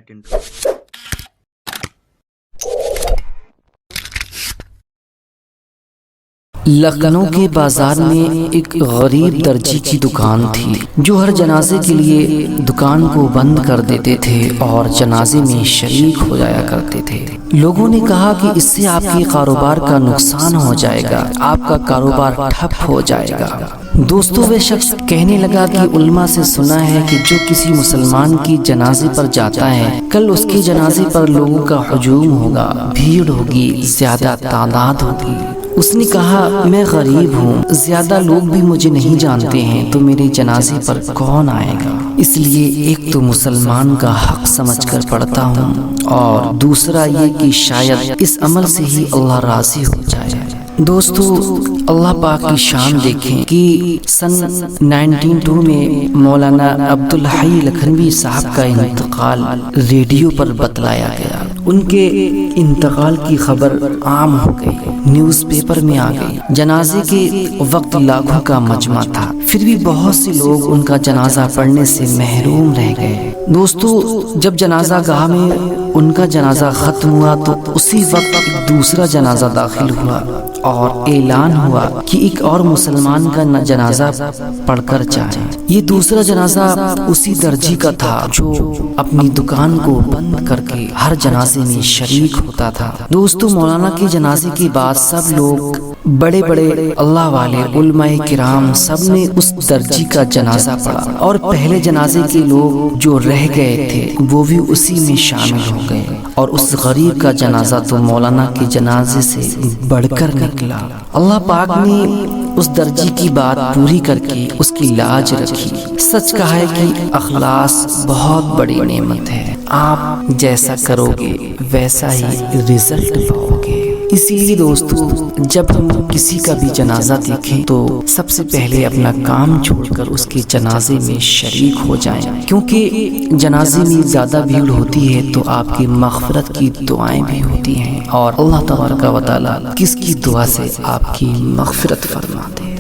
get into it. Lucknow کے بازار میں ایک غریب درجی کی دکان تھی جو ہر جنازے کے لیے دکان کو بند کر دیتے تھے اور جنازے میں شریک ہو جایا کرتے تھے۔ لوگوں نے کہا کہ اس سے آپ کے کاروبار کا نقصان ہو جائے گا، آپ کا کاروبار ٹھپ ہو جائے گا۔ دوستو، وہ شخص کہنے لگا کہ علماء سے سنا ہے کہ جو کسی مسلمان کی جنازے پر جاتا ہے، کل اس کے جنازے پر لوگوں کا ہجوم ہوگا، بھیڑ ہوگی، زیادہ تعداد ہوگی۔ اس نے کہا، میں غریب ہوں، زیادہ لوگ بھی مجھے نہیں جانتے ہیں، تو میرے جنازے پر کون آئے گا؟ اس لیے ایک تو مسلمان کا حق سمجھ کر پڑھتا ہوں، اور دوسرا یہ کہ شاید اس عمل سے ہی اللہ راضی ہو جائے۔ دوستو، اللہ پاک کی شان دیکھیں کہ سن 1992 میں مولانا عبدالحی لکھنوی صاحب کا انتقال ریڈیو پر بتلایا گیا۔ ان کے انتقال کی خبر عام ہو گئی، نیوز پیپر میں آ گئی۔ جنازے کے وقت لاکھوں کا مجمع تھا، پھر بھی بہت سے لوگ ان کا جنازہ پڑھنے سے محروم رہ گئے۔ دوستو، جب جنازہ گاہ میں ان کا جنازہ ختم ہوا تو اسی وقت ایک دوسرا جنازہ داخل ہوا اور اعلان ہوا کہ ایک اور مسلمان کا جنازہ پڑھ کر جائیں۔ یہ دوسرا جنازہ اسی درجی کا تھا جو اپنی دکان کو بند کر کے ہر جنازے میں شریک ہوتا تھا۔ دوستو، مولانا کے جنازے کے بعد سب لوگ، بڑے بڑے اللہ والے، علماء کرام، سب نے اس درجی کا جنازہ پڑھا، اور پہلے جنازے کے لوگ جو رہ گئے تھے وہ بھی اسی میں شامل ہو گئے، اور اس غریب کا جنازہ تو مولانا کے جنازے سے بڑھ کر نکلا۔ اللہ پاک نے اس درجی کی بات پوری کر کے اس کی لاج رکھی۔ سچ کہا ہے کہ اخلاص بہت بڑی نعمت ہے، آپ جیسا کرو گے ویسا ہی رزلٹ پاؤ گے۔ اسی لیے دوستو، جب ہم کسی کا بھی جنازہ دیکھیں تو سب سے پہلے اپنا کام چھوڑ کر اس کے جنازے میں شریک ہو جائیں، کیونکہ جنازے میں زیادہ بھیڑ ہوتی ہے تو آپ کی مغفرت کی دعائیں بھی ہوتی ہیں، اور اللہ تبارک و تعالی کس کی دعا سے آپ کی مغفرت فرماتے ہیں۔